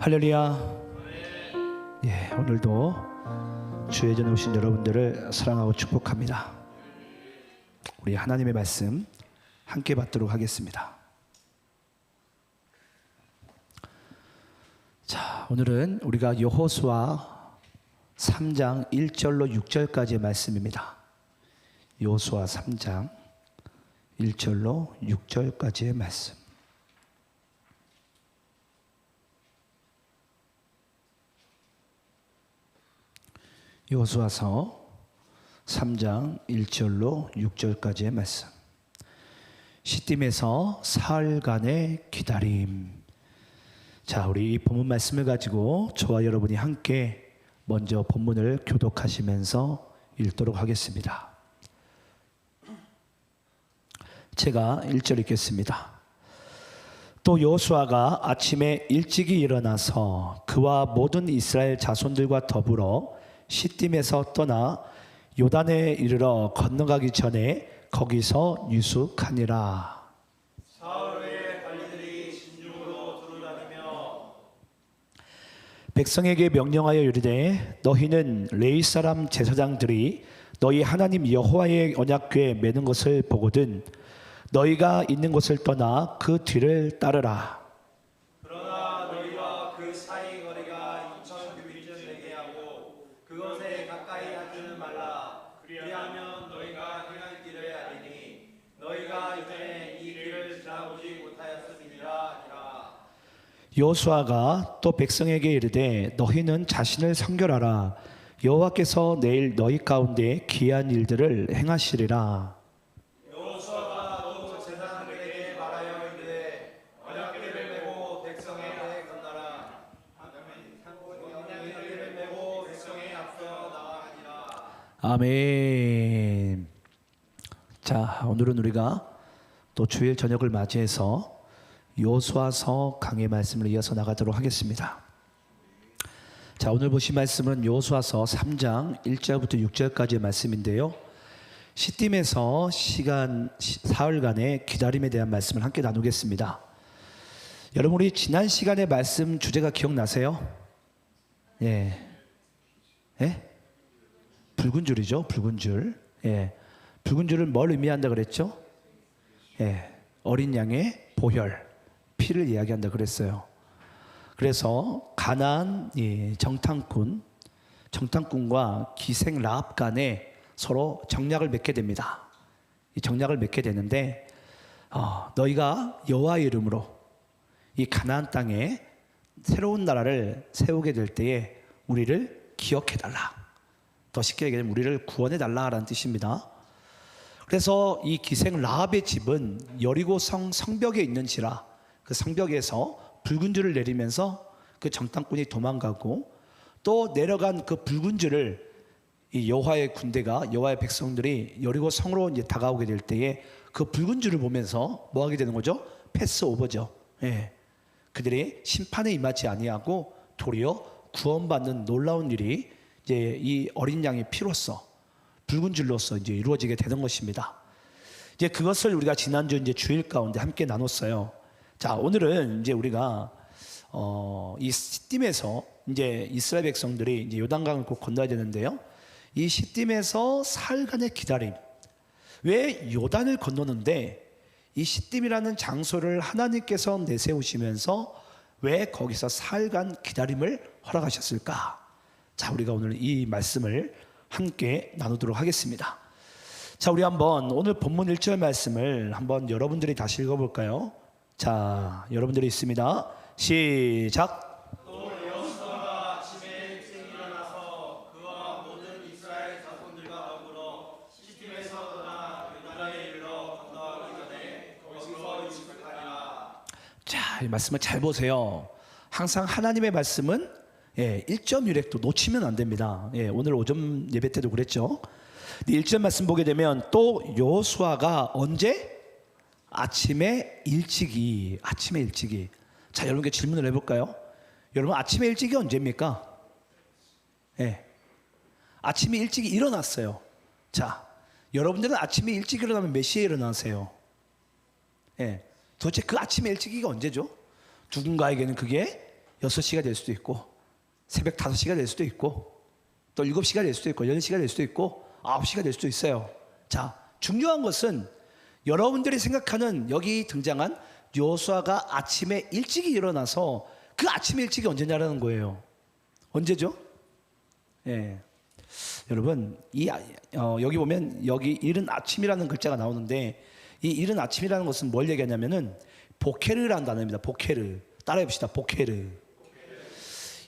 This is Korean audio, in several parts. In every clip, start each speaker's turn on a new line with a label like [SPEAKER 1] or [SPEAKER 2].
[SPEAKER 1] 할렐루야. 예, 오늘도 주의 전에 오신 여러분들을 사랑하고 축복합니다. 우리 하나님의 말씀 함께 받도록 하겠습니다. 자, 오늘은 우리가 여호수아 3장 1절로 6절까지의 말씀입니다. 여호수아 3장 1절로 6절까지의 말씀. 여호수아서 3장 1절로 6절까지의 말씀. 시딤에서 사흘간의 기다림. 자, 우리 이 본문 말씀을 가지고 저와 여러분이 함께 먼저 본문을 교독하시면서 읽도록 하겠습니다. 제가 1절 읽겠습니다. 또 여호수아가 아침에 일찍이 일어나서 그와 모든 이스라엘 자손들과 더불어 시딤에서 떠나 요단에 이르러 건너가기 전에 거기서 유숙하니라.
[SPEAKER 2] 사흘의 관리들이 진중으로 두루다니며
[SPEAKER 1] 백성에게 명령하여 이르되 너희는 레위 사람 제사장들이 너희 하나님 여호와의 언약궤에 매는 것을 보거든 너희가 있는 곳을 떠나 그 뒤를 따르라.
[SPEAKER 2] 그러나 너희와 그 사이 거리가 2,000규빗쯤 되게 하고 그것에 가까이 하지는 말라. 그리하면 너희가 행할 길을 알리니 너희가 이전에 이 길을 지나보지 못하였음이니라.
[SPEAKER 1] 여호수아가 또 백성에게 이르되 너희는 자신을 성결하라. 여호와께서 내일 너희 가운데 기이한 일들을 행하시리라.
[SPEAKER 2] 여호수아가 또 제사장들에게 말하여 이르되 언약궤를 메고 백성의 앞에 건너라. 언약궤를 메고 백성의 앞서 나아가니라.
[SPEAKER 1] 아멘. 자, 오늘은 우리가 또 주일 저녁을 맞이해서 여호수아서 강의 말씀을 이어서 나가도록 하겠습니다. 자, 오늘 보신 말씀은 여호수아서 3장 1절부터 6절까지의 말씀인데요. 시딤에서 사흘간의 기다림에 대한 말씀을 함께 나누겠습니다. 여러분, 우리 지난 시간의 말씀 주제가 기억나세요? 예. 예? 붉은 줄이죠. 붉은 줄. 예. 붉은 줄은 뭘 의미한다 그랬죠? 예. 어린 양의 보혈, 피를 이야기한다 그랬어요. 그래서 가나안 정탐꾼과 기생 라합 간에 서로 정략을 맺게 됩니다. 이 정략을 맺게 되는데 너희가 여호와의 이름으로 이 가나안 땅에 새로운 나라를 세우게 될 때에 우리를 기억해달라. 더 쉽게 얘기하면 우리를 구원해달라라는 뜻입니다. 그래서 이 기생 라합의 집은 여리고 성벽에 있는지라 그 성벽에서 붉은 줄을 내리면서 그 정탐꾼이 도망가고 또 내려간 그 붉은 줄을 이 여호와의 군대가 여호와의 백성들이 여리고 성으로 이제 다가오게 될 때에 그 붉은 줄을 보면서 뭐 하게 되는 거죠? 패스 오버죠. 예. 그들이 심판에 임하지 아니하고 도리어 구원받는 놀라운 일이 이제 이 어린 양의 피로써 붉은 줄로서 이제 이루어지게 되는 것입니다. 이제 그것을 우리가 지난주 이제 주일 가운데 함께 나눴어요. 자, 오늘은 이제 우리가 이 시딤에서 이제 이스라엘 백성들이 이제 요단강을 곧 건너야 되는데요. 이 시딤에서 사흘간의 기다림. 왜 요단을 건너는데 이 시딤이라는 장소를 하나님께서 내세우시면서 왜 거기서 사흘간 기다림을 허락하셨을까? 자, 우리가 오늘 이 말씀을 함께 나누도록 하겠습니다. 자, 우리 한번 오늘 본문 1절 말씀을 한번 여러분들이 다시 읽어볼까요? 자, 여러분들이 있습니다. 시작.
[SPEAKER 2] 또 여호수아가 아침에 일찍 일어나서 그와 모든 이스라엘 자손들과 더불어 시딤에서 떠나 요단에 이르러 건너가기 전에 거기서 유숙하니라.
[SPEAKER 1] 자, 이 말씀을 잘 보세요. 항상 하나님의 말씀은 1.1획도 놓치면 안 됩니다. 오늘 오전 예배 때도 그랬죠. 1절 말씀 보게 되면 또 여호수아가 언제? 아침에 일찍이. 자, 여러분께 질문을 해볼까요? 여러분, 아침에 일찍이 언제입니까? 아침에 일찍이 일어났어요. 자, 여러분들은 아침에 일찍 일어나면 몇 시에 일어나세요? 도대체 그 아침에 일찍이가 언제죠? 누군가에게는 그게 6시가 될 수도 있고 새벽 5시가 될 수도 있고 또 7시가 될 수도 있고 8시가 될 수도 있고 9시가 될 수도 있어요. 자, 중요한 것은 여러분들이 생각하는 여기 등장한 여호수아가 아침에 일찍이 일어나서 그 아침에 일찍이 언제냐라는 거예요. 언제죠? 예. 여러분 여기 보면 여기 이른 아침이라는 글자가 나오는데 이 이른 아침이라는 것은 뭘 얘기하냐면은 보케르라는 단어입니다. 보케르. 따라해 봅시다. 보케르.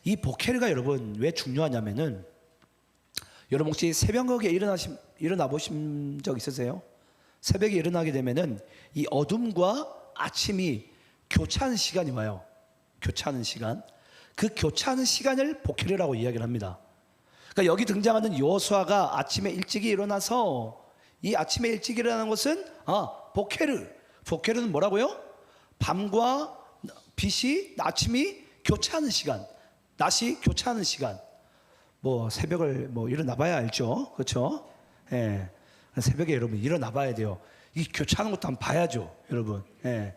[SPEAKER 1] 이 보케르가 여러분 왜 중요하냐면은 여러분 혹시 새벽에 일어나 보신 적 있으세요? 새벽에 일어나게 되면은 이 어둠과 아침이 교차하는 시간이 와요. 교차하는 시간. 그 교차하는 시간을 보케르라고 이야기를 합니다. 그러니까 여기 등장하는 여호수아가 아침에 일찍이 일어나서 이 아침에 일찍 일어나는 것은 보케르. 보케르는 뭐라고요? 밤과 빛이 아침이 교차하는 시간. 낮이 교차하는 시간. 뭐 새벽을 뭐 일어나봐야 알죠, 그렇죠? 예, 새벽에 여러분 일어나봐야 돼요. 이 교차하는 것도 한번 봐야죠, 여러분. 예,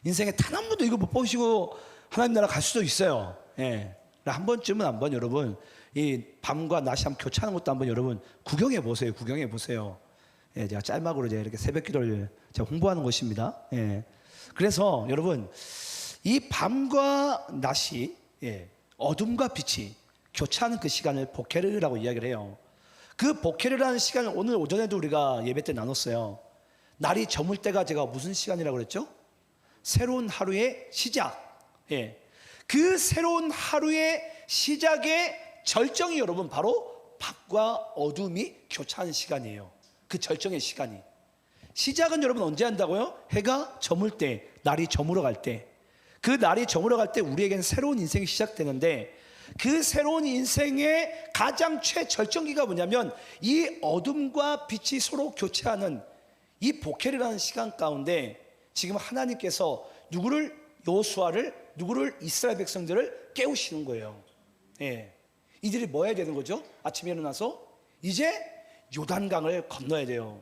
[SPEAKER 1] 인생에 단 한 번도 이거 못 보시고 하나님 나라 갈 수도 있어요. 예, 한 번쯤은 한번 여러분 이 밤과 낮이 한번 교차하는 것도 한번 여러분 구경해 보세요, 구경해 보세요. 예, 제가 짤막으로 제가 이렇게 새벽 기도를 제가 홍보하는 것입니다. 예, 그래서 여러분 이 밤과 낮이 어둠과 빛이 교차하는 그 시간을 보케르라고 이야기를 해요. 그 보케르라는 시간을 오늘 오전에도 우리가 예배 때 나눴어요. 날이 저물 때가 제가 무슨 시간이라고 그랬죠? 새로운 하루의 시작. 예. 그 새로운 하루의 시작의 절정이 여러분 바로 밤과 어둠이 교차하는 시간이에요. 그 절정의 시간이. 시작은 여러분 언제 한다고요? 해가 저물 때, 날이 저물어 갈 때. 그 날이 저물어 갈 때 우리에게는 새로운 인생이 시작되는데 그 새로운 인생의 가장 최절정기가 뭐냐면 이 어둠과 빛이 서로 교체하는 이 보케르라는 시간 가운데 지금 하나님께서 누구를 이스라엘 백성들을 깨우시는 거예요. 예. 이들이 뭐 해야 되는 거죠? 아침에 일어나서 이제 요단강을 건너야 돼요.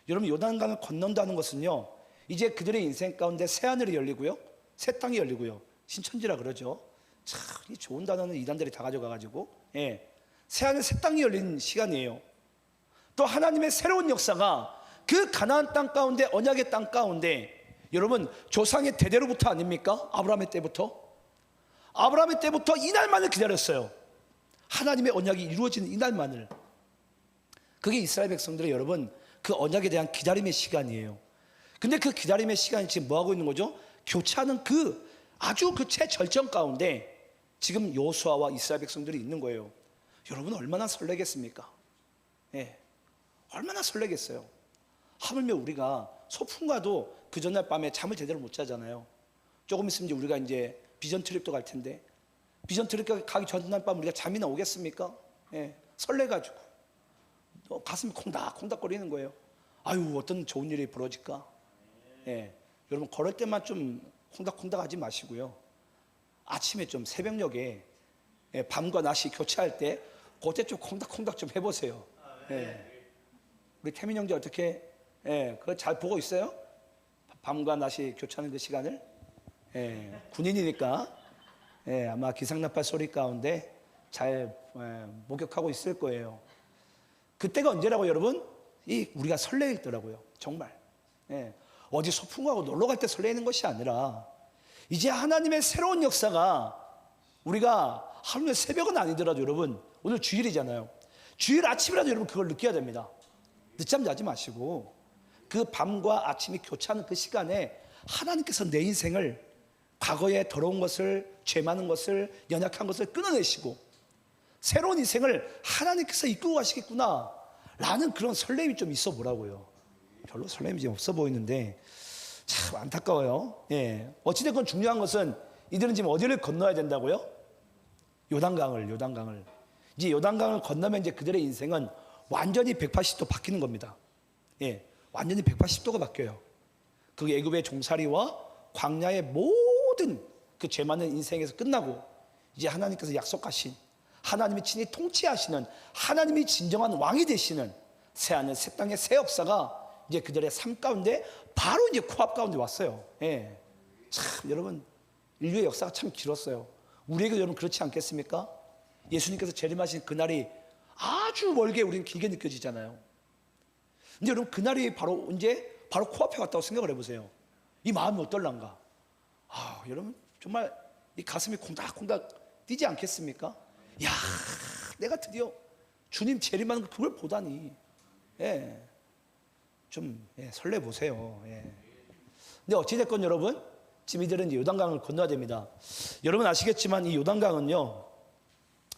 [SPEAKER 1] 여러분 요단강을 건넌다는 것은요 이제 그들의 인생 가운데 새하늘이 열리고요 새 땅이 열리고요 신천지라 그러죠. 참 이 좋은 단어는 이단들이 다 가져가가지고 새하늘 새 땅이 열린 시간이에요. 또 하나님의 새로운 역사가 그 가나안 땅 가운데 언약의 땅 가운데 여러분 조상의 대대로부터 아닙니까? 아브라함의 때부터 이날만을 기다렸어요. 하나님의 언약이 이루어지는 이날만을. 그게 이스라엘 백성들의 여러분 그 언약에 대한 기다림의 시간이에요. 근데 그 기다림의 시간이 지금 뭐 하고 있는 거죠? 교차하는 아주 그 최절정 가운데 지금 여호수아와 이스라엘 백성들이 있는 거예요. 여러분 얼마나 설레겠습니까? 얼마나 설레겠어요. 하물며 우리가 소풍가도 그 전날 밤에 잠을 제대로 못 자잖아요. 조금 있으면 우리가 이제 비전 트립도 갈 텐데 비전 트립 가기 전날 밤 우리가 잠이나 오겠습니까? 설레가지고 가슴이 콩닥콩닥거리는 거예요. 아유 어떤 좋은 일이 벌어질까? 여러분 걸을 때만 좀 콩닥콩닥 하지 마시고요. 아침에 좀 새벽녘에 밤과 낮이 교차할 때 그때 좀 콩닥콩닥 좀 해보세요. 우리 태민 형제 어떻게 그거 잘 보고 있어요? 밤과 낮이 교차하는 그 시간을 군인이니까 아마 기상나팔 소리 가운데 잘 목격하고 있을 거예요. 그때가 언제라고 여러분? 우리가 설레일 때라고요. 정말 어디 소풍 가고 놀러 갈 때 설레는 것이 아니라 이제 하나님의 새로운 역사가 우리가 하루에 새벽은 아니더라도 여러분 오늘 주일이잖아요. 주일 아침이라도 여러분 그걸 느껴야 됩니다. 늦잠 자지 마시고 그 밤과 아침이 교차하는 그 시간에 하나님께서 내 인생을 과거의 더러운 것을 죄 많은 것을 연약한 것을 끊어내시고 새로운 인생을 하나님께서 이끌고 가시겠구나 라는 그런 설렘이 좀 있어 보라고요. 별로 설렘이 좀 없어 보이는데 참 안타까워요. 어찌됐건 중요한 것은 이들은 지금 어디를 건너야 된다고요? 요단강을. 이제 요단강을 건너면 이제 그들의 인생은 완전히 180도 바뀌는 겁니다. 완전히 180도가 바뀌어요. 그 애굽의 종살이와 광야의 모든 그 죄 많은 인생에서 끝나고 이제 하나님께서 약속하신 하나님이 친히 통치하시는 하나님이 진정한 왕이 되시는 새하늘 새 땅의 새 역사가 이제 그들의 삶 가운데 바로 이제 코앞 가운데 왔어요. 참 여러분 인류의 역사가 참 길었어요. 우리에게 여러분 그렇지 않겠습니까? 예수님께서 재림하신 그날이 아주 멀게 우리는 길게 느껴지잖아요. 근데 여러분 그날이 바로 언제? 바로 코앞에 왔다고 생각을 해보세요. 이 마음이 어떨란가? 여러분 정말 이 가슴이 콩닥콩닥 뛰지 않겠습니까? 야, 내가 드디어 주님 재림하는 그걸 보다니. 좀 설레 보세요. 근데 어찌됐건 여러분, 지금 이들은 이제 요단강을 건너야 됩니다. 여러분 아시겠지만 이 요단강은요,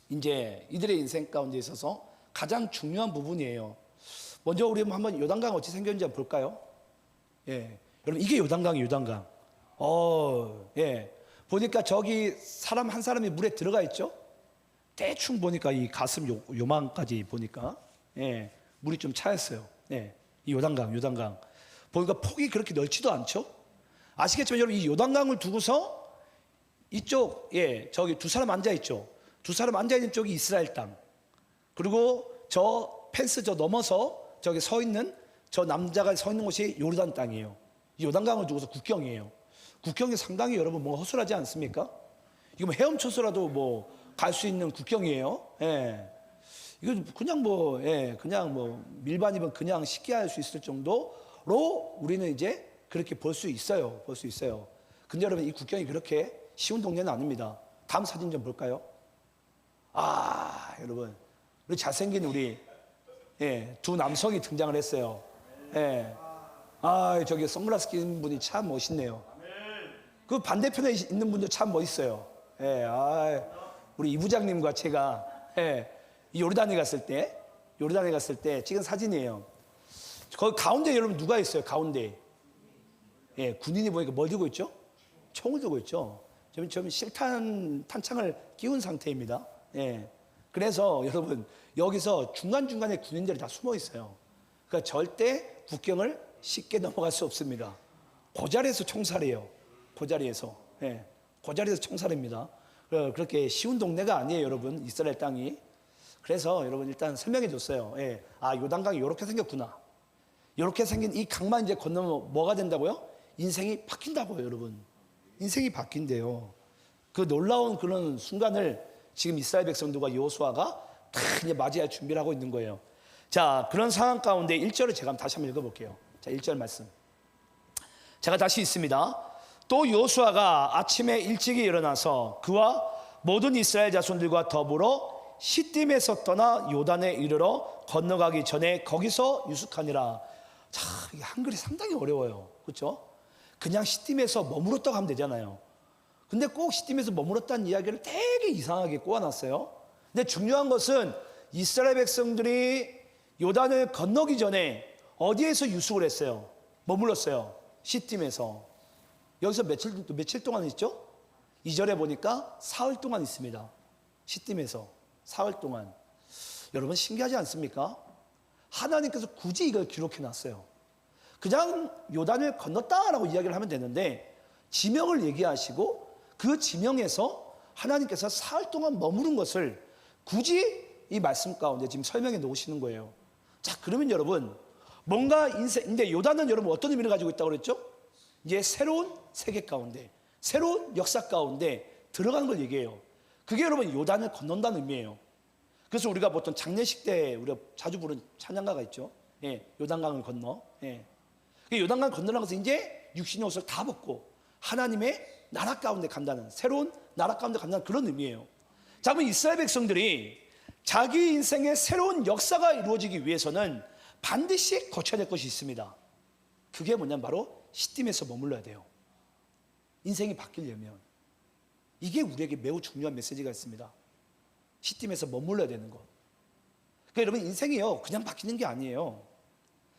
[SPEAKER 1] 이제 이들의 인생 가운데 있어서 가장 중요한 부분이에요. 먼저 우리 한번 요단강 어찌 생겼는지 한번 볼까요? 여러분 이게 요단강이에요, 요단강. 보니까 저기 사람 한 사람이 물에 들어가 있죠? 대충 보니까 이 가슴 요만까지 보니까 물이 좀 차였어요. 이 요단강 보니까 폭이 그렇게 넓지도 않죠? 아시겠지만 여러분 이 요단강을 두고서 이쪽 저기 두 사람 앉아 있죠? 두 사람 앉아 있는 쪽이 이스라엘 땅, 그리고 저 펜스 저 넘어서 저기 서 있는 저 남자가 서 있는 곳이 요르단 땅이에요. 이 요단강을 두고서 국경이에요. 국경이 상당히 여러분 뭔가 허술하지 않습니까? 이거 뭐 헤엄쳐서라도 뭐 갈 수 있는 국경이에요. 이거 그냥 뭐 밀반입은 그냥 쉽게 할 수 있을 정도로 우리는 이제 그렇게 볼 수 있어요. 근데 여러분 이 국경이 그렇게 쉬운 동네는 아닙니다. 다음 사진 좀 볼까요? 여러분 우리 잘생긴 우리 두 남성이 등장을 했어요. 저기 선글라스 낀 분이 참 멋있네요. 그 반대편에 있는 분도 참 멋있어요. 우리 이 부장님과 제가 요르단에 갔을 때 찍은 사진이에요. 거기 가운데 여러분 누가 있어요? 가운데 군인이 보니까 뭘 들고 있죠? 총을 들고 있죠. 좀 실탄 탄창을 끼운 상태입니다. 그래서 여러분 여기서 중간중간에 군인들이 다 숨어 있어요. 그러니까 절대 국경을 쉽게 넘어갈 수 없습니다. 그 자리에서 총살이에요. 그 자리에서 총살입니다. 그렇게 쉬운 동네가 아니에요, 여러분. 이스라엘 땅이. 그래서 여러분 일단 설명해 줬어요. 요단강이 이렇게 생겼구나. 이렇게 생긴 이 강만 이제 건너면 뭐가 된다고요? 인생이 바뀐다고요, 여러분. 인생이 바뀐대요. 그 놀라운 그런 순간을 지금 이스라엘 백성들과 여호수아가 다 이제 맞이할 준비를 하고 있는 거예요. 자, 그런 상황 가운데 1절을 제가 다시 한번 읽어볼게요. 자, 1절 말씀. 제가 다시 읽습니다. 또 여호수아가 아침에 일찍이 일어나서 그와 모든 이스라엘 자손들과 더불어 시딤에서 떠나 요단에 이르러 건너가기 전에 거기서 유숙하니라. 자, 이게 한글이 상당히 어려워요. 그렇죠? 그냥 시딤에서 머물렀다고 하면 되잖아요. 근데 꼭 시딤에서 머물렀다는 이야기를 되게 이상하게 꼬아놨어요. 근데 중요한 것은 이스라엘 백성들이 요단을 건너기 전에 어디에서 유숙을 했어요? 머물렀어요. 시딤에서. 여기서 며칠 동안 있죠? 2절에 보니까 사흘 동안 있습니다. 시딤에서 사흘 동안. 여러분 신기하지 않습니까? 하나님께서 굳이 이걸 기록해 놨어요. 그냥 요단을 건넜다라고 이야기를 하면 되는데 지명을 얘기하시고 그 지명에서 하나님께서 사흘 동안 머무른 것을 굳이 이 말씀 가운데 지금 설명해 놓으시는 거예요. 자, 그러면 여러분 뭔가 인생, 근데 요단은 여러분 어떤 의미를 가지고 있다고 그랬죠? 이제 새로운 세계 가운데, 새로운 역사 가운데 들어가는 걸 얘기해요. 그게 여러분 요단을 건넌다는 의미예요. 그래서 우리가 보통 장례식 때 우리가 자주 부르는 찬양가가 있죠. 요단강을 건너. 요단강 건너는 것은 이제 육신의 옷을 다 벗고 하나님의 나라 가운데 간다는, 새로운 나라 가운데 간다는 그런 의미예요. 자, 그럼 이스라엘 백성들이 자기 인생의 새로운 역사가 이루어지기 위해서는 반드시 거쳐야 될 것이 있습니다. 그게 뭐냐면 바로 시딤에서 머물러야 돼요. 인생이 바뀌려면. 이게 우리에게 매우 중요한 메시지가 있습니다. 시딤에서 머물러야 되는 것. 그러니까 여러분 인생이요 그냥 바뀌는 게 아니에요.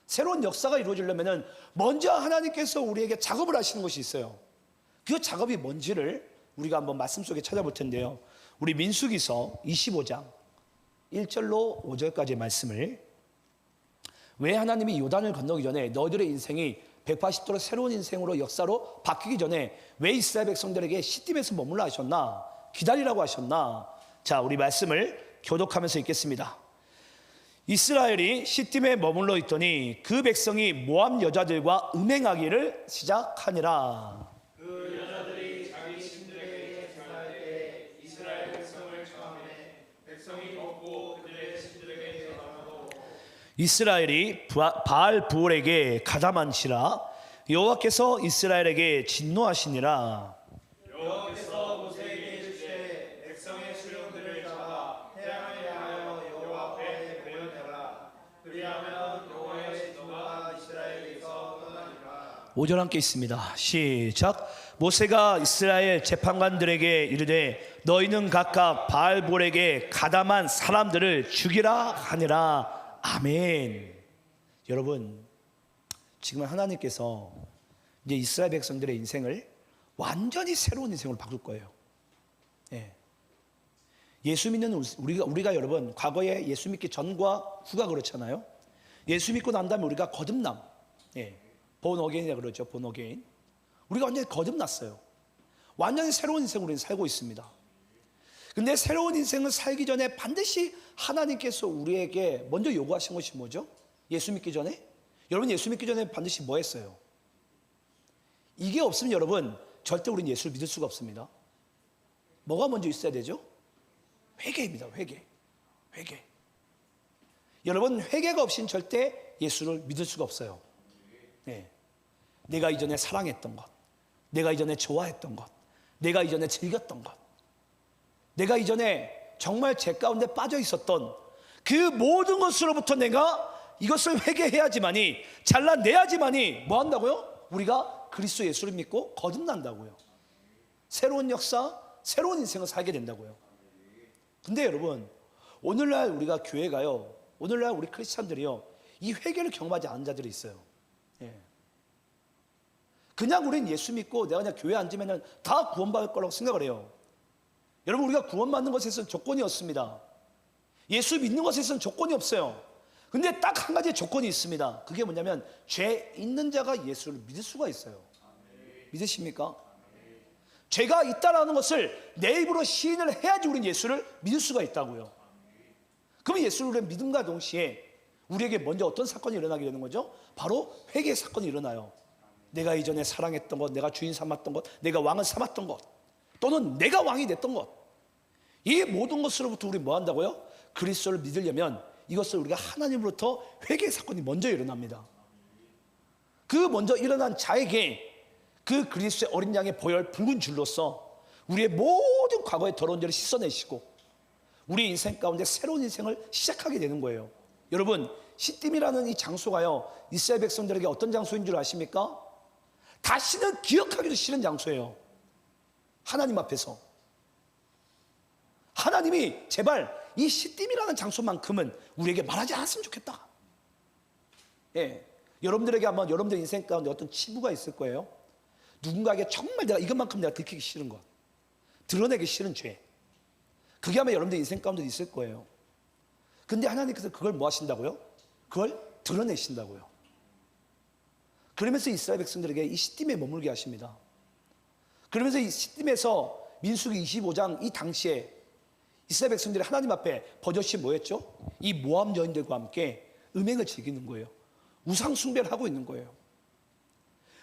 [SPEAKER 1] 새로운 역사가 이루어지려면 먼저 하나님께서 우리에게 작업을 하시는 것이 있어요. 그 작업이 뭔지를 우리가 한번 말씀 속에 찾아볼 텐데요. 우리 민수기서 25장 1절로 5절까지의 말씀을, 왜 하나님이 요단을 건너기 전에 너희들의 인생이 180도로 새로운 인생으로 역사로 바뀌기 전에 왜 이스라엘 백성들에게 시딤에서 머물러 하셨나, 기다리라고 하셨나. 자, 우리 말씀을 교독하면서 읽겠습니다. 이스라엘이 시딤에 머물러 있더니 그 백성이 모압 여자들과 음행하기를 시작하니라.
[SPEAKER 2] 그 여자들이 자기 신들에게 전할 때
[SPEAKER 1] 이스라엘이 바알 부올에게 가담한지라 여호와께서 이스라엘에게 진노하시니라.
[SPEAKER 2] 여호와께서 모세에게 이르시되 백성의 수령들을 잡아 태양을 향하여 여호와 앞에 모여내라. 그리하면 여호와의 진노가 이스라엘에서 떠나리라.
[SPEAKER 1] 5절 함께 있습니다. 시작. 모세가 이스라엘 재판관들에게 이르되 너희는 각각 바알볼에게 가담한 사람들을 죽이라 하니라. 아멘. 여러분, 지금 하나님께서 이제 이스라엘 백성들의 인생을 완전히 새로운 인생으로 바꿀 거예요. 예. 예수 믿는 우리가 여러분 과거에 예수 믿기 전과 후가 그렇잖아요. 예수 믿고 난 다음에 우리가 거듭남, 본 어게인이라고 그러죠. 본 어게인. 우리가 완전히 거듭났어요. 완전히 새로운 인생으로 우리는 살고 있습니다. 근데 새로운 인생을 살기 전에 반드시 하나님께서 우리에게 먼저 요구하신 것이 뭐죠? 예수 믿기 전에? 여러분 예수 믿기 전에 반드시 뭐 했어요? 이게 없으면 여러분 절대 우리는 예수를 믿을 수가 없습니다. 뭐가 먼저 있어야 되죠? 회개입니다. 회개. 여러분 회개가 없이는 절대 예수를 믿을 수가 없어요. 네. 내가 이전에 사랑했던 것, 내가 이전에 좋아했던 것, 내가 이전에 즐겼던 것, 내가 이전에 정말 제 가운데 빠져 있었던 그 모든 것으로부터 내가 이것을 회개해야지만이, 잘라내야지만이 뭐 한다고요? 우리가 그리스도 예수를 믿고 거듭난다고요. 새로운 역사, 새로운 인생을 살게 된다고요. 근데 여러분 오늘날 우리가 교회가요, 오늘날 우리 크리스찬들이요, 이 회개를 경험하지 않은 자들이 있어요. 그냥 우린 예수 믿고 내가 그냥 교회 앉으면 다 구원받을 거라고 생각을 해요. 여러분 우리가 구원받는 것에서는 조건이 없습니다. 예수 믿는 것에서는 조건이 없어요. 근데 딱 한 가지 조건이 있습니다. 그게 뭐냐면 죄 있는 자가 예수를 믿을 수가 있어요. 믿으십니까? 죄가 있다라는 것을 내 입으로 시인을 해야지 우리는 예수를 믿을 수가 있다고요. 그러면 예수를 우리가 믿음과 동시에 우리에게 먼저 어떤 사건이 일어나게 되는 거죠? 바로 회개의 사건이 일어나요. 내가 이전에 사랑했던 것, 내가 주인 삼았던 것, 내가 왕을 삼았던 것, 또는 내가 왕이 됐던 것, 이 모든 것으로부터 우리 뭐 한다고요? 그리스도를 믿으려면 이것을 우리가 하나님으로부터 회개의 사건이 먼저 일어납니다. 그 먼저 일어난 자에게 그 그리스도의 어린 양의 보혈 붉은 줄로서 우리의 모든 과거의 더러운 죄를 씻어내시고 우리 인생 가운데 새로운 인생을 시작하게 되는 거예요. 여러분 시딤이라는 이 장소가요, 이스라엘 백성들에게 어떤 장소인 줄 아십니까? 다시는 기억하기도 싫은 장소예요. 하나님 앞에서 하나님이 제발 이 시딤이라는 장소만큼은 우리에게 말하지 않았으면 좋겠다. 여러분들에게 한번 여러분들 인생 가운데 어떤 치부가 있을 거예요. 누군가에게 정말 내가 이것만큼 내가 들키기 싫은 것, 드러내기 싫은 죄, 그게 아마 여러분들 인생 가운데 있을 거예요. 근데 하나님께서 그걸 뭐 하신다고요? 그걸 드러내신다고요. 그러면서 이스라엘 백성들에게 이 시딤에 머물게 하십니다. 그러면서 이 시딤에서 민수기 25장 이 당시에 이스라엘 백성들이 하나님 앞에 버젓이 뭐였죠? 이 모함 여인들과 함께 음행을 즐기는 거예요. 우상 숭배를 하고 있는 거예요.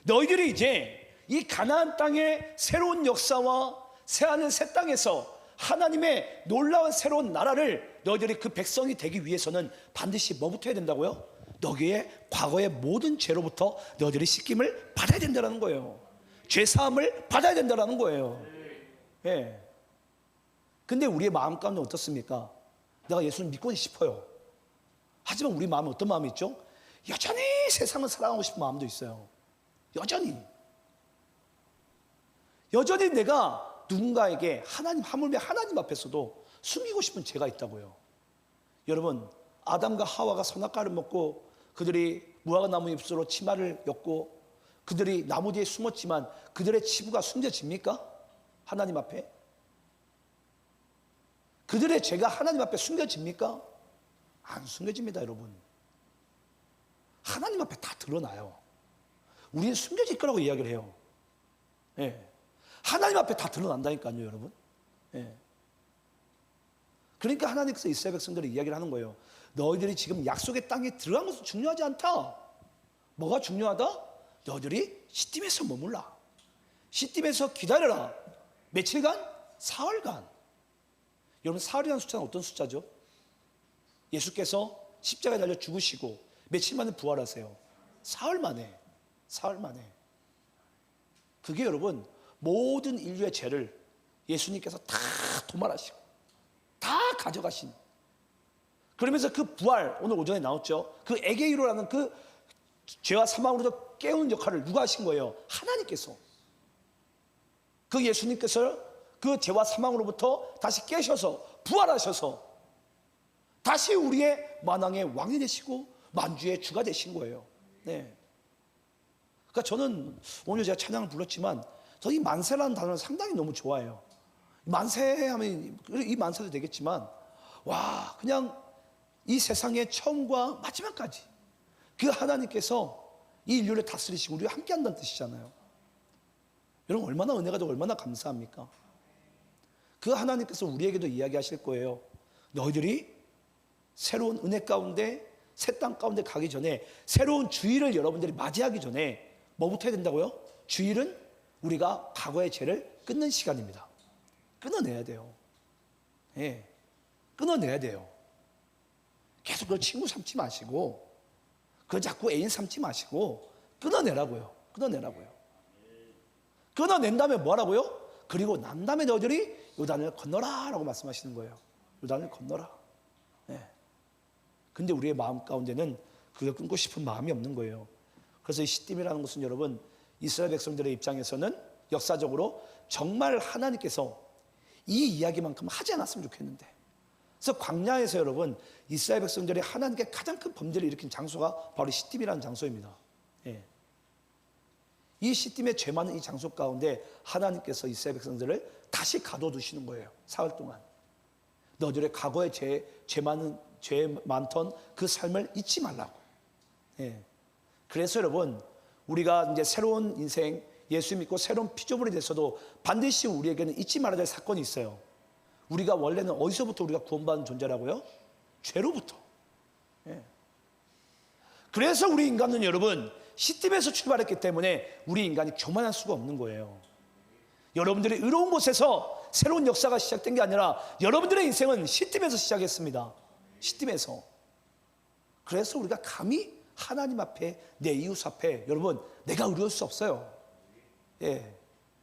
[SPEAKER 1] 너희들이 이제 이 가나안 땅의 새로운 역사와 새하늘 새 땅에서 하나님의 놀라운 새로운 나라를 너희들이 그 백성이 되기 위해서는 반드시 뭐부터 해야 된다고요? 너희의 과거의 모든 죄로부터 너희들이 씻김을 받아야 된다는 거예요. 죄사함을 받아야 된다는 거예요. 근데 우리의 마음 가운데 어떻습니까? 내가 예수를 믿고 싶어요. 하지만 우리 마음은 어떤 마음이 있죠? 여전히 세상을 사랑하고 싶은 마음도 있어요. 여전히 내가 누군가에게 하물며 하나님 앞에서도 숨기고 싶은 죄가 있다고요. 여러분 아담과 하와가 선악과를 먹고 그들이 무화과 나무 잎으로 치마를 엮고 그들이 나무 뒤에 숨었지만 그들의 치부가 숨겨집니까? 하나님 앞에? 그들의 죄가 하나님 앞에 숨겨집니까? 안 숨겨집니다. 여러분 하나님 앞에 다 드러나요. 우리는 숨겨질 거라고 이야기를 해요. 하나님 앞에 다 드러난다니까요. 여러분. 그러니까 하나님께서 이스라엘 백성들이 이야기를 하는 거예요. 너희들이 지금 약속의 땅에 들어간 것은 중요하지 않다. 뭐가 중요하다? 너희들이 시딤에서 머물라. 시딤에서 기다려라. 며칠간? 사흘간. 여러분 사흘이라는 숫자는 어떤 숫자죠? 예수께서 십자가에 달려 죽으시고 며칠 만에 부활하세요. 사흘 만에. 그게 여러분 모든 인류의 죄를 예수님께서 다 도말하시고 다 가져가신, 그러면서 그 부활, 오늘 오전에 나왔죠. 그 에게이로라는 그 죄와 사망으로부터 깨우는 역할을 누가 하신 거예요? 하나님께서. 그 예수님께서 그 죄와 사망으로부터 다시 깨셔서 부활하셔서 다시 우리의 만왕의 왕이 되시고 만주의 주가 되신 거예요. 네. 그러니까 저는 오늘 제가 찬양을 불렀지만 저 이 만세라는 단어를 상당히 너무 좋아해요. 만세하면 이 만세도 되겠지만 와, 그냥 이 세상의 처음과 마지막까지 그 하나님께서 이 인류를 다스리시고 우리와 함께 한다는 뜻이잖아요. 여러분 얼마나 은혜가 되고 얼마나 감사합니까? 그 하나님께서 우리에게도 이야기하실 거예요. 너희들이 새로운 은혜 가운데 새 땅 가운데 가기 전에 새로운 주일을 여러분들이 맞이하기 전에 뭐부터 해야 된다고요? 주일은 우리가 과거의 죄를 끊는 시간입니다. 끊어내야 돼요. 예, 끊어내야 돼요. 계속 그걸 친구 삼지 마시고 그걸 자꾸 애인 삼지 마시고 끊어내라고요. 끊어낸 다음에 뭐라고요? 그리고 난 다음에 너희들이 요단을 건너라 라고 말씀하시는 거예요. 요단을 건너라. 예. 근데 우리의 마음 가운데는 그걸 끊고 싶은 마음이 없는 거예요. 그래서 이 시딤이라는 것은 여러분 이스라엘 백성들의 입장에서는 역사적으로 정말 하나님께서 이 이야기만큼 하지 않았으면 좋겠는데, 그래서 광야에서 여러분 이스라엘 백성들이 하나님께 가장 큰 범죄를 일으킨 장소가 바로 시딤이라는 장소입니다. 예. 이 시딤의 죄 많은 이 장소 가운데 하나님께서 이스라엘 백성들을 다시 가둬두시는 거예요. 사흘 동안. 너희들의 과거의 죄 많던 그 삶을 잊지 말라고. 예. 그래서 여러분 우리가 이제 새로운 인생 예수 믿고 새로운 피조물이 됐어도 반드시 우리에게는 잊지 말아야 될 사건이 있어요. 우리가 원래는 어디서부터 우리가 구원받은 존재라고요? 죄로부터. 예. 그래서 우리 인간은 여러분 시딤에서 출발했기 때문에 우리 인간이 교만할 수가 없는 거예요. 여러분들이 의로운 곳에서 새로운 역사가 시작된 게 아니라 여러분들의 인생은 시딤에서 시작했습니다. 시딤에서. 그래서 우리가 감히 하나님 앞에 내 이웃 앞에 여러분 내가 의로울 수 없어요. 예.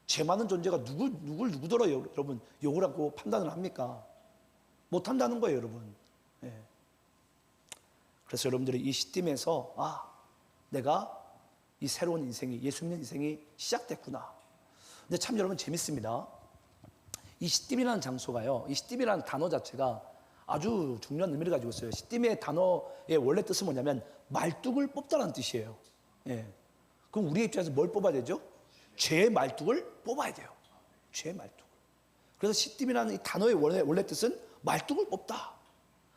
[SPEAKER 1] 죄 많은 존재가 누구더러 여러분 욕을 하고 판단을 합니까? 못한다는 거예요, 여러분. 예. 그래서 여러분들이 이 시딤에서 내가 이 새로운 인생이 예수 믿는 인생이 시작됐구나. 근데 참 여러분 재밌습니다. 이 시딤이라는 장소가요, 이 시딤이라는 단어 자체가 아주 중요한 의미를 가지고 있어요. 시딤의 단어의 원래 뜻은 뭐냐면 말뚝을 뽑다라는 뜻이에요. 예. 그럼 우리의 입장에서 뭘 뽑아야 되죠? 죄의 말뚝을 뽑아야 돼요. 죄의 말뚝. 그래서 시딤이라는 이 단어의 원래 뜻은 말뚝을 뽑다.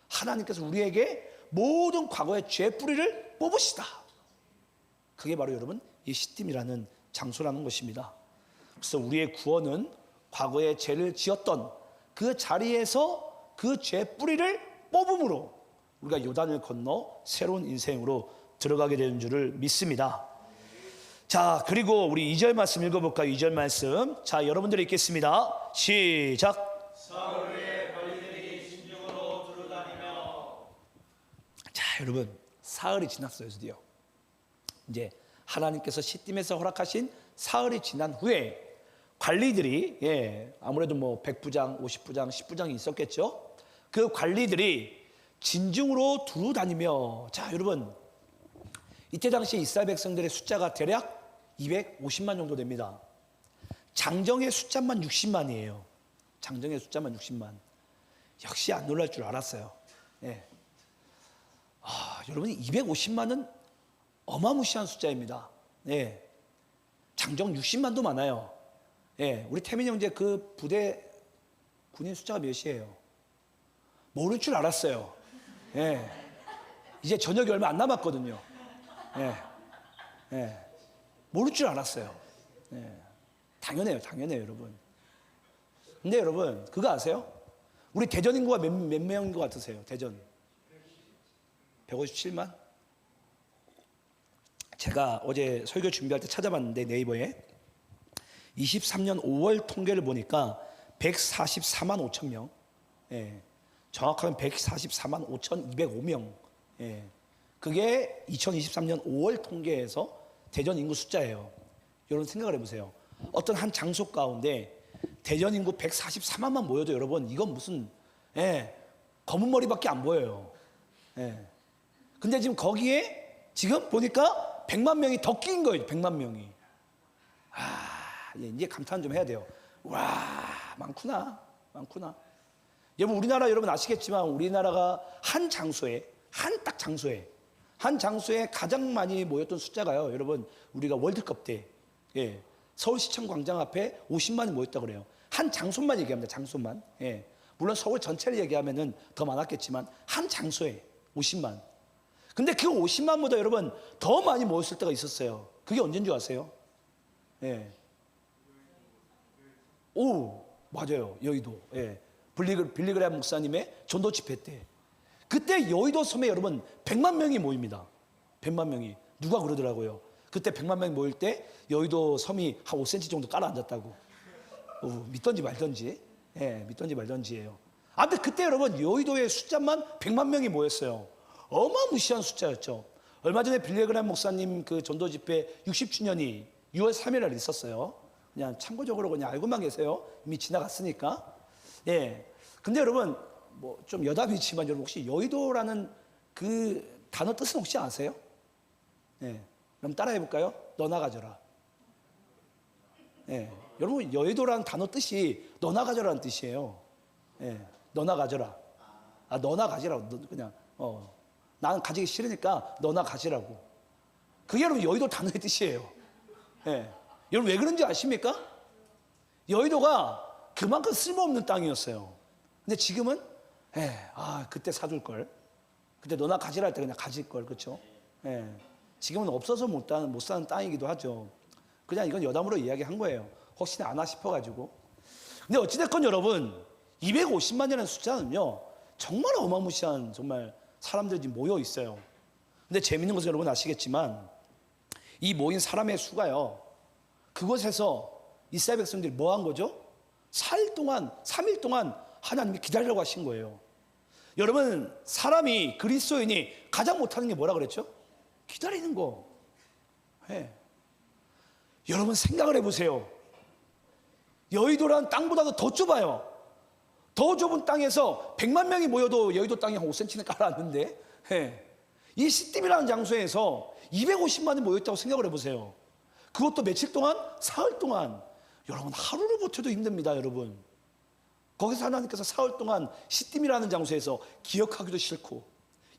[SPEAKER 1] 하나님께서 우리에게 모든 과거의 죄 뿌리를 뽑으시다. 그게 바로 여러분 이 시딤이라는 장소라는 것입니다. 그래서 우리의 구원은 과거에 죄를 지었던 그 자리에서 그 죄 뿌리를 뽑음으로 우리가 요단을 건너 새로운 인생으로 들어가게 되는 줄을 믿습니다. 자, 그리고 우리 2절 말씀 읽어볼까요? 2절 말씀. 자, 여러분들이 읽겠습니다. 시작.
[SPEAKER 2] 사흘의 관리들이 진중으로 두루다니며.
[SPEAKER 1] 자, 여러분 사흘이 지났어요. 드디어 이제 하나님께서 시딤에서 허락하신 사흘이 지난 후에 관리들이 아무래도 뭐 100부장, 50부장, 10부장이 있었겠죠. 그 관리들이 진중으로 두루다니며. 자, 여러분 이때 당시 이스라엘 백성들의 숫자가 대략 250만 정도 됩니다. 장정의 숫자만 60만이에요. 장정의 숫자만 60만. 역시 안 놀랄 줄 알았어요. 예. 여러분 250만은 어마무시한 숫자입니다. 예. 장정 60만도 많아요. 예. 우리 태민 형제 그 부대 군인 숫자가 몇이에요? 모를 줄 알았어요. 예. 이제 저녁이 얼마 안 남았거든요. 예. 예. 모를 줄 알았어요. 예. 당연해요, 여러분. 근데 여러분, 그거 아세요? 우리 대전 인구가 몇 명인 것 같으세요? 대전 157만? 제가 어제 설교 준비할 때 찾아봤는데 네이버에 23년 5월 통계를 보니까 144만 5천 명. 예. 정확하면 144만 5,205명 예. 그게 2023년 5월 통계에서 대전 인구 숫자예요. 여러분 생각을 해보세요. 어떤 한 장소 가운데 대전 인구 144만만 모여도 여러분 이건 무슨 검은 머리밖에 안 보여요. 근데 지금 거기에 지금 보니까 100만 명이 더 끼인 거예요. 100만 명이. 이제 감탄 좀 해야 돼요. 와, 많구나. 여러분 우리나라 여러분 아시겠지만 우리나라가 한 장소에 한 장소에 가장 많이 모였던 숫자가요. 여러분 우리가 월드컵 때 서울시청 광장 앞에 50만이 모였다고 그래요. 한 장소만 얘기합니다. 장소만. 물론 서울 전체를 얘기하면은 더 많았겠지만 한 장소에 50만. 근데 그 50만보다 여러분 더 많이 모였을 때가 있었어요. 그게 언제인 줄 아세요? 오, 맞아요. 여의도. 빌리그레암 목사님의 전도 집회 때. 그때 여의도 섬에 여러분 100만 명이 모입니다. 100만 명이. 누가 그러더라고요. 그때 100만 명이 모일 때 여의도 섬이 한 5cm 정도 깔아앉았다고. 믿던지 말던지. 믿던지 말던지예요. 아무튼 그때 여러분 여의도의 숫자만 100만 명이 모였어요. 어마무시한 숫자였죠. 얼마 전에 빌리그레암 목사님 그 전도 집회 60주년이 6월 3일 날 있었어요. 그냥 참고적으로 그냥 알고만 계세요. 이미 지나갔으니까. 근데 여러분 뭐 좀 여담이지만 여러분 혹시 여의도라는 그 단어 뜻은 혹시 아세요? 그럼 따라해 볼까요? 너나 가져라. 여러분 여의도라는 단어 뜻이 너나 가져라는 뜻이에요. 너나 가져라. 너나 가지라고. 그냥 나는 가지기 싫으니까 너나 가지라고. 그게 여러분 여의도 단어의 뜻이에요. 여러분 왜 그런지 아십니까? 여의도가 그만큼 쓸모없는 땅이었어요. 근데 지금은 그때 사둘 걸. 그때 너나 가지라 할 때 그냥 가질 걸. 그렇죠? 지금은 없어서 못 사는 땅이기도 하죠. 그냥 이건 여담으로 이야기한 거예요. 혹시나 아나 싶어가지고. 근데 어찌됐건 여러분 250만이라는 숫자는요 정말 어마무시한 정말 사람들이 지금 모여 있어요. 근데 재밌는 것은 여러분 아시겠지만 이 모인 사람의 수가요 그곳에서 이스라엘 백성들이 뭐 한 거죠? 4일 동안 3일 동안 하나님이 기다리라고 하신 거예요. 여러분 사람이 그리스도인이 가장 못하는 게 뭐라 그랬죠? 기다리는 거. 여러분 생각을 해보세요. 여의도라는 땅보다도 더 좁아요. 더 좁은 땅에서 100만 명이 모여도 여의도 땅이 한 5cm는 깔아놨는데 이 시딤이라는 장소에서 250만이 모였다고 생각을 해보세요. 그것도 며칠 동안? 사흘 동안. 여러분 하루를 버텨도 힘듭니다. 여러분 거기서 하나님께서 사흘 동안 시딤이라는 장소에서 기억하기도 싫고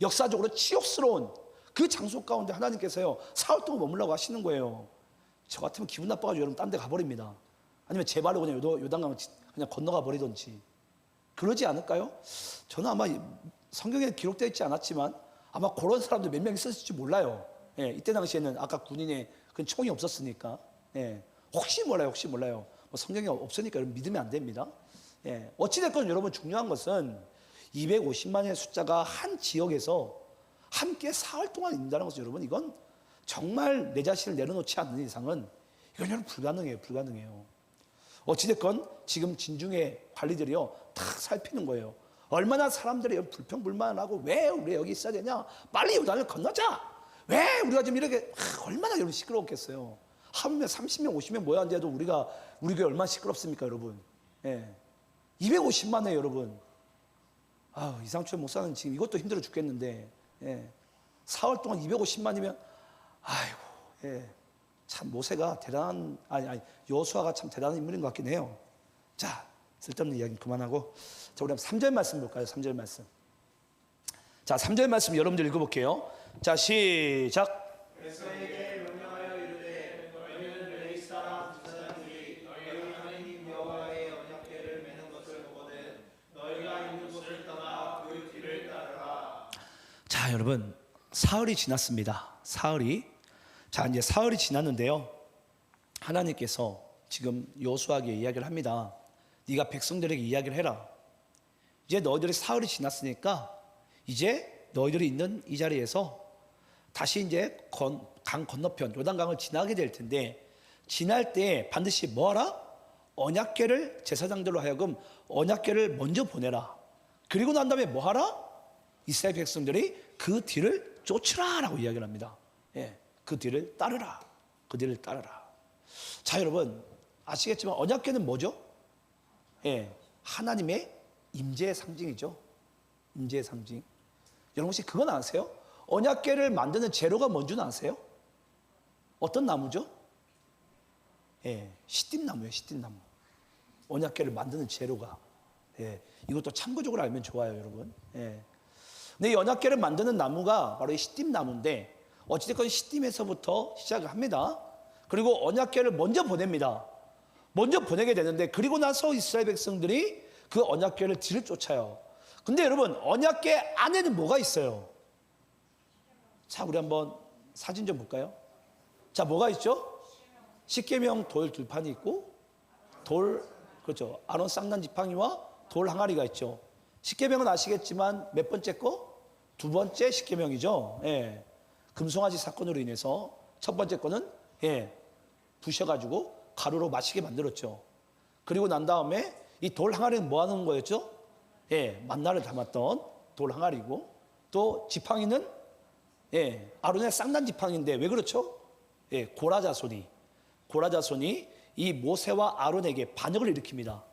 [SPEAKER 1] 역사적으로 치욕스러운 그 장소 가운데 하나님께서요 사흘 동안 머물라고 하시는 거예요. 저 같으면 기분 나빠가지고 여러분 딴 데 가버립니다. 아니면 제 발로 그냥 요단강을 그냥 건너가 버리던지 그러지 않을까요? 저는 아마 성경에 기록되어 있지 않았지만 아마 그런 사람들 몇 명 있었을지 몰라요. 이때 당시에는 아까 군인의 그 총이 없었으니까 혹시 몰라요. 뭐 성경이 없으니까 여러분 믿으면 안 됩니다. 어찌됐건 여러분 중요한 것은 250만의 숫자가 한 지역에서 함께 사흘 동안 있는다는 것은 여러분 이건 정말 내 자신을 내려놓지 않는 이상은 이건 여러분 불가능해요. 어찌됐건 지금 진중의 관리들이요 다 살피는 거예요. 얼마나 사람들이 불평불만하고 왜 우리 여기 있어야 되냐? 빨리 요단을 건너자. 왜 우리가 지금 이렇게 얼마나 여러분 시끄러웠겠어요. 하루면 30명 50명 모였는데도 우리가 우리 교회 얼마나 시끄럽습니까 여러분. 250만에 여러분. 이상철 목사는 지금 이것도 힘들어 죽겠는데 사흘 동안 250만이면 아이고 참 모세가 대단한 여호수아가 참 대단한 인물인 것 같긴 해요. 자 쓸데없는 이야기 그만하고 자 우리 한번 3절 말씀 볼까요? 3절 말씀. 자 3절 말씀 여러분들 읽어볼게요. 자 시작.
[SPEAKER 2] 백성에게 명령하여 이르되 너희는 레위 사람 두 사람들이 너희 하나님 여호와의 언약궤를 매는 것을 보거든 너희가 있는 곳을 떠나 그 뒤를 따르라.
[SPEAKER 1] 자 여러분 사흘이 지났습니다. 자 이제 사흘이 지났는데요. 하나님께서 지금 여호수아에게 이야기를 합니다. 네가 백성들에게 이야기를 해라. 이제 너희들이 사흘이 지났으니까 이제 너희들이 있는 이 자리에서 다시 이제 강 건너편 요단강을 지나게 될 텐데 지날 때 반드시 뭐하라? 언약궤를 제사장들로 하여금 언약궤를 먼저 보내라. 그리고 난 다음에 뭐하라? 이스라엘 백성들이 그 뒤를 쫓으라라고 이야기를 합니다. 예, 그 뒤를 따르라. 그 뒤를 따르라. 자, 여러분 아시겠지만 언약궤는 뭐죠? 예, 하나님의 임재의 상징이죠. 임재의 상징. 여러분 혹시 그건 아세요? 언약궤를 만드는 재료가 뭔지는 아세요? 어떤 나무죠? 예, 시띠나무예요. 시띠나무. 언약궤를 만드는 재료가. 예, 이것도 참고적으로 알면 좋아요, 여러분. 예. 근데 이 언약궤를 만드는 나무가 바로 이 시띠나무인데 어찌됐건 시띠에서부터 시작을 합니다. 그리고 언약궤를 먼저 보냅니다. 먼저 보내게 되는데 그리고 나서 이스라엘 백성들이 그 언약궤를 뒤를 쫓아요. 근데 여러분 언약궤 안에는 뭐가 있어요? 자, 우리 한번 사진 좀 볼까요? 자, 뭐가 있죠? 십계명 돌 들판이 있고 돌, 그렇죠, 아론 쌍난 지팡이와 돌 항아리가 있죠. 십계명은 아시겠지만 몇 번째 거? 두 번째 십계명이죠. 예. 금송아지 사건으로 인해서 첫 번째 거는 예, 부셔가지고 가루로 마시게 만들었죠. 그리고 난 다음에 이 돌 항아리는 뭐 하는 거였죠? 예, 만나를 담았던 돌 항아리고, 또 지팡이는 예, 아론의 쌍난 지팡이인데 왜 그렇죠? 예, 고라자손이 이 모세와 아론에게 반역을 일으킵니다.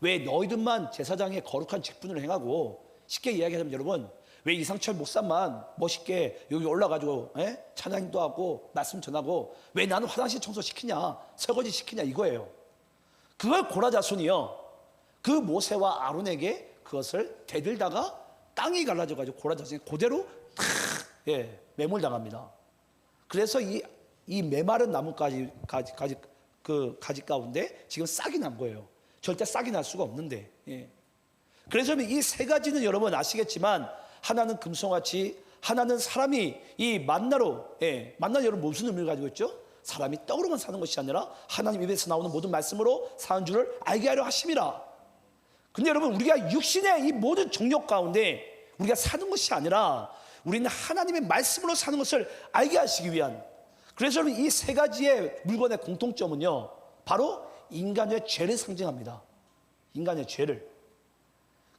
[SPEAKER 1] 왜 너희들만 제사장의 거룩한 직분을 행하고, 쉽게 이야기하자면 여러분, 왜 이상철 목사만 멋있게 여기 올라가지고 찬양도 하고 말씀 전하고 왜 나는 화장실 청소 시키냐, 설거지 시키냐, 이거예요. 그걸 고라자손이요, 그 모세와 아론에게 그것을 대들다가 땅이 갈라져가지고 고라자손이 그대로 탁 매몰당합니다. 그래서 이 메마른 나무까지 그 가지 가운데 지금 싹이 난 거예요. 절대 싹이 날 수가 없는데. 예. 그래서 이 세 가지는 여러분 아시겠지만, 하나는 금송아지, 하나는 사람이 이 만나로, 예, 만나 여러분 무슨 의미를 가지고 있죠? 사람이 떡으로만 사는 것이 아니라 하나님 입에서 나오는 모든 말씀으로 사는 줄을 알게 하려 하심이라. 근데 여러분 우리가 육신의 이 모든 정욕 가운데 우리가 사는 것이 아니라 우리는 하나님의 말씀으로 사는 것을 알게 하시기 위한, 그래서 여러분 이 세 가지의 물건의 공통점은요, 바로 인간의 죄를 상징합니다. 인간의 죄를.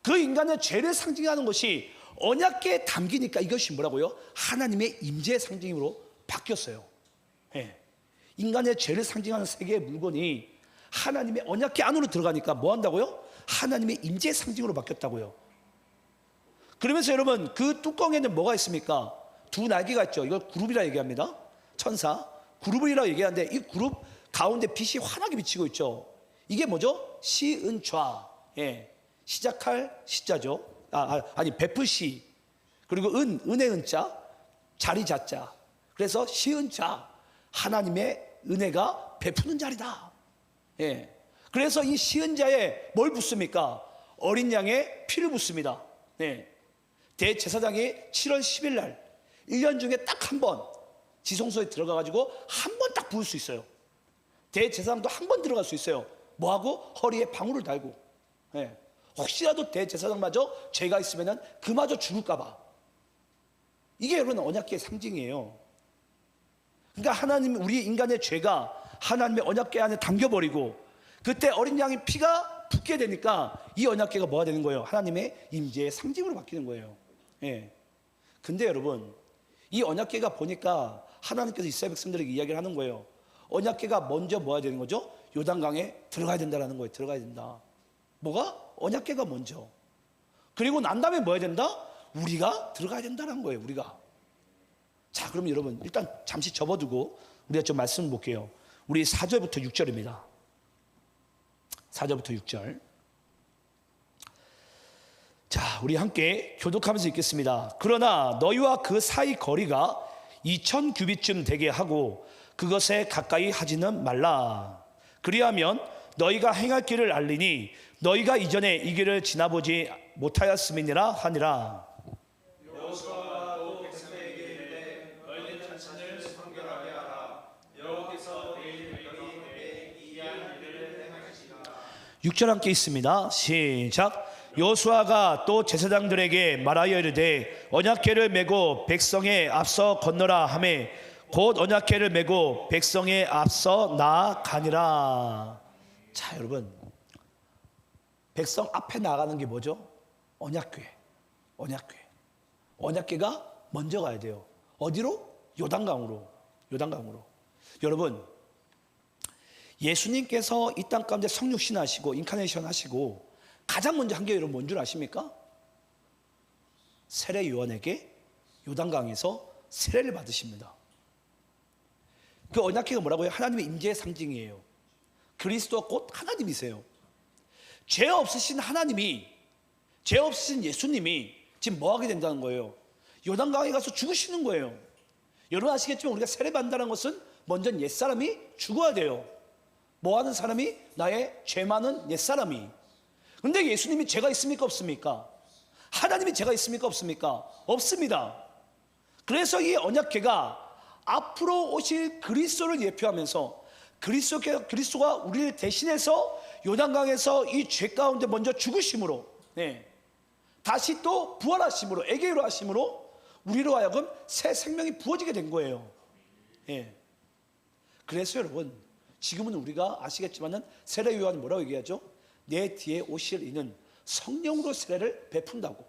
[SPEAKER 1] 그 인간의 죄를 상징하는 것이 언약궤에 담기니까 이것이 뭐라고요? 하나님의 임재의 상징으로 바뀌었어요. 예. 인간의 죄를 상징하는 세 개의 물건이 하나님의 언약궤 안으로 들어가니까 뭐 한다고요? 하나님의 임재의 상징으로 바뀌었다고요. 그러면서 여러분 그 뚜껑에는 뭐가 있습니까? 두 날개가 있죠. 이걸 그룹이라 얘기합니다. 천사 그룹이라고 얘기하는데 이 그룹 가운데 빛이 환하게 비치고 있죠. 이게 뭐죠? 시은좌. 예. 시작할 시자죠. 아니 베풀 시, 그리고 은혜 은자, 자리 자자. 그래서 시은자, 하나님의 은혜가 베푸는 자리다. 예. 그래서 이 시은자에 뭘 붓습니까? 어린 양의 피를 붓습니다. 예. 대제사장이 7월 10일 날 1년 중에 딱 한 번 지성소에 들어가 가지고 한 번 딱 부을 수 있어요. 대제사장도 한 번 들어갈 수 있어요. 뭐하고? 허리에 방울을 달고. 예. 혹시라도 대제사장마저 죄가 있으면 그마저 죽을까봐. 이게 여러분 언약궤의 상징이에요. 그러니까 하나님, 우리 인간의 죄가 하나님의 언약궤 안에 담겨버리고 그때 어린 양의 피가 붓게 되니까 이 언약궤가 뭐가 되는 거예요? 하나님의 임재의 상징으로 바뀌는 거예요. 예. 근데 여러분 이 언약궤가 보니까 하나님께서 이스라엘 백성들에게 이야기를 하는 거예요. 언약궤가 먼저 뭐가 되는 거죠? 요단강에 들어가야 된다라는 거예요. 들어가야 된다. 뭐가? 언약궤가 먼저. 그리고 난 다음에 뭐 해야 된다? 우리가 들어가야 된다는 거예요. 우리가. 자, 그럼 여러분 일단 잠시 접어두고 우리가 좀 말씀을 볼게요. 우리 4절부터 6절입니다. 4절부터 6절. 자, 우리 함께 교독하면서 읽겠습니다. 그러나 너희와 그 사이 거리가 2000 규빗쯤 되게 하고 그것에 가까이 하지는 말라. 그리하면 너희가 행할 길을 알리니 너희가 이전에 이 길을 지나보지 못하였음이니라 하니라.
[SPEAKER 2] 여호수아가 또 백성에게 이르되 너희는 자신을 성결하게 하라. 여호와께서 내일 너희에게 이한 일을 행하시리라.
[SPEAKER 1] 6절 함께 있습니다. 시작. 여호수아가 또 제사장들에게 말하여 이르되 언약궤를 메고 백성에 앞서 건너라 하매 곧 언약궤를 메고 백성에 앞서 나아가니라. 자, 여러분 백성 앞에 나가는 게 뭐죠? 언약궤. 언약궤가 먼저 가야 돼요. 어디로? 요단강으로. 요단강으로. 여러분, 예수님께서 이 땅 가운데 성육신 하시고 인카네이션 하시고 가장 먼저 한 게 여러분 뭔 줄 아십니까? 세례 요한에게 요단강에서 세례를 받으십니다. 그 언약궤가 뭐라고요? 하나님의 임재의 상징이에요. 그리스도가 곧 하나님이세요. 죄 없으신 하나님이, 죄 없으신 예수님이 지금 뭐 하게 된다는 거예요? 요단강에 가서 죽으시는 거예요. 여러분 아시겠지만 우리가 세례 받는다는 것은 먼저 옛사람이 죽어야 돼요. 뭐 하는 사람이? 나의 죄 많은 옛사람이. 근데 예수님이 죄가 있습니까? 없습니까? 하나님이 죄가 있습니까? 없습니까? 없습니다. 그래서 이 언약궤가 앞으로 오실 그리스도를 예표하면서 그리스도가 우리를 대신해서 요단강에서 이 죄 가운데 먼저 죽으심으로, 다시 또 부활하심으로, 애계로 하심으로 우리로 하여금 새 생명이 부어지게 된 거예요. 그래서 여러분, 지금은 우리가 아시겠지만은 세례 요한이 뭐라고 얘기하죠? 내 뒤에 오실 이는 성령으로 세례를 베푼다고.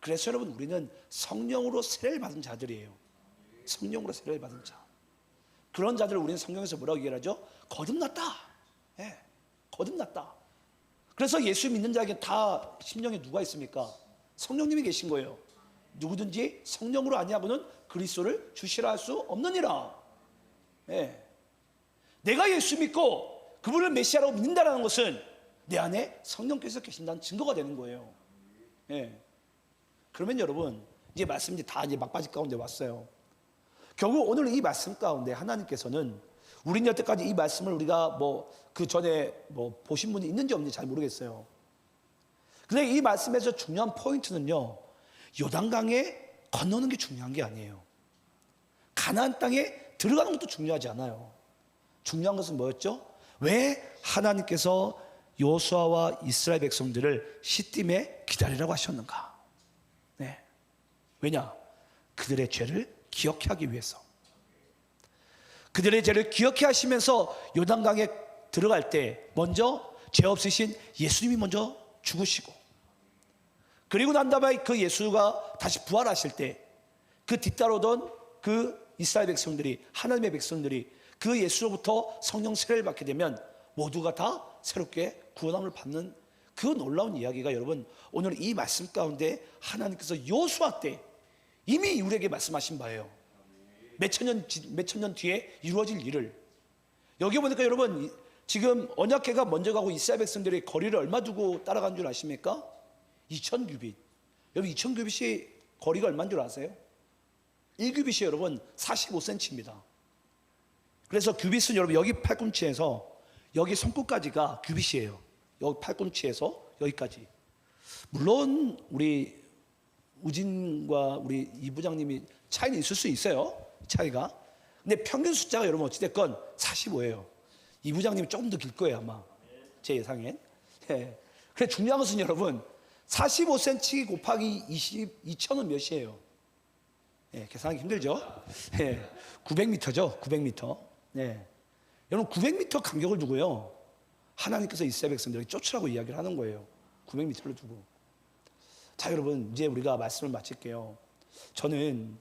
[SPEAKER 1] 그래서 여러분, 우리는 성령으로 세례를 받은 자들이에요. 성령으로 세례를 받은 자. 그런 자들을 우리는 성경에서 뭐라고 얘기하죠? 거듭났다. 거듭났다. 그래서 예수 믿는 자에게 다 심령에 누가 있습니까? 성령님이 계신 거예요. 누구든지 성령으로 아니하고는 그리스도를 주시라 할 수 없느니라. 내가 예수 믿고 그분을 메시아라고 믿는다는 것은 내 안에 성령께서 계신다는 증거가 되는 거예요. 그러면 여러분, 이제 말씀이 다 이제 막바지 가운데 왔어요. 결국 오늘 이 말씀 가운데 하나님께서는 우리는 여태까지 이 말씀을 우리가 그 전에 보신 분이 있는지 없는지 잘 모르겠어요. 근데 이 말씀에서 중요한 포인트는요, 요단강에 건너는 게 중요한 게 아니에요. 가나안 땅에 들어가는 것도 중요하지 않아요. 중요한 것은 뭐였죠? 왜 하나님께서 여호수아와 이스라엘 백성들을 시딤에 기다리라고 하셨는가? 왜냐? 그들의 죄를 기억해 하기 위해서. 그들의 죄를 기억해 하시면서 요단강에 들어갈 때 먼저 죄 없으신 예수님이 먼저 죽으시고, 그리고 난 다음에 그 예수가 다시 부활하실 때 그 뒤따르던 그 이스라엘 백성들이, 하나님의 백성들이 그 예수로부터 성령 세례를 받게 되면 모두가 다 새롭게 구원함을 받는 그 놀라운 이야기가 여러분 오늘 이 말씀 가운데 하나님께서 여호수아 때 이미 우리에게 말씀하신 바예요. 몇천 년 뒤에 이루어질 일을. 여기 보니까 여러분 지금 언약궤가 먼저 가고 이스라엘 백성들이 거리를 얼마 두고 따라간 줄 아십니까? 2000규빗. 여러분 2000규빗이 거리가 얼마인 줄 아세요? 1규빗이 여러분 45cm입니다. 그래서 규빗은 여러분 여기 팔꿈치에서 여기 손끝까지가 규빗이에요. 여기 팔꿈치에서 여기까지. 물론 우리 우진과 우리 이 부장님이 차이는 있을 수 있어요. 차이가. 근데 평균 숫자가 여러분 어찌됐건 45예요. 이 부장님이 조금 더 길 거예요 아마. 제 예상엔. 그래 중요한 것은 여러분 45cm 곱하기 2000은 몇이에요? 계산하기 힘들죠? 900m죠. 900m. 여러분 900m 간격을 두고요, 하나님께서 이스라엘 백성들에게 쫓으라고 이야기를 하는 거예요. 900m를 두고. 자 여러분, 이제 우리가 말씀을 마칠게요. 저는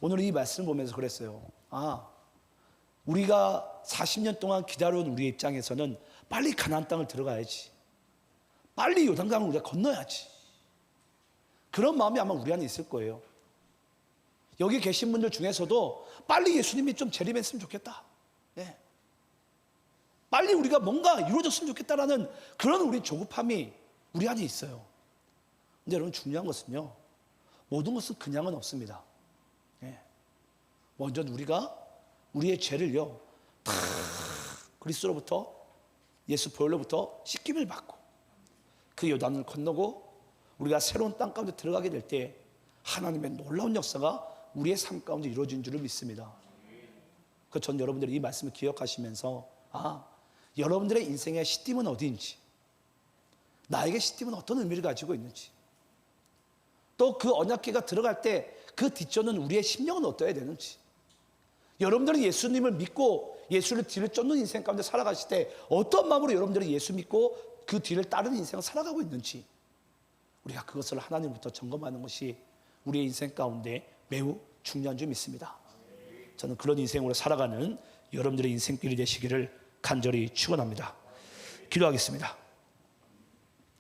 [SPEAKER 1] 오늘 이 말씀을 보면서 그랬어요. 우리가 40년 동안 기다려온 우리의 입장에서는 빨리 가나안 땅을 들어가야지, 빨리 요단강을 우리가 건너야지, 그런 마음이 아마 우리 안에 있을 거예요. 여기 계신 분들 중에서도 빨리 예수님이 좀 재림했으면 좋겠다, 빨리 우리가 뭔가 이루어졌으면 좋겠다라는 그런 우리 조급함이 우리 안에 있어요. 근데 여러분 중요한 것은요, 모든 것은 그냥은 없습니다. 먼저 우리가 우리의 죄를요 다 그리스도로부터, 예수 보혈로부터 씻김을 받고 그 요단을 건너고 우리가 새로운 땅 가운데 들어가게 될 때 하나님의 놀라운 역사가 우리의 삶 가운데 이루어진 줄을 믿습니다. 그 전 여러분들이 이 말씀을 기억하시면서 여러분들의 인생의 시딤은 어디인지, 나에게 시딤은 어떤 의미를 가지고 있는지, 또 그 언약궤가 들어갈 때 그 뒷전은 우리의 심령은 어떠해야 되는지, 여러분들은 예수님을 믿고 예수를 뒤를 쫓는 인생 가운데 살아가실 때 어떤 마음으로 여러분들이 예수 믿고 그 뒤를 따르는 인생을 살아가고 있는지, 우리가 그것을 하나님부터 점검하는 것이 우리의 인생 가운데 매우 중요한 줄 믿습니다. 저는 그런 인생으로 살아가는 여러분들의 인생길이 되시기를 간절히 축원합니다. 기도하겠습니다.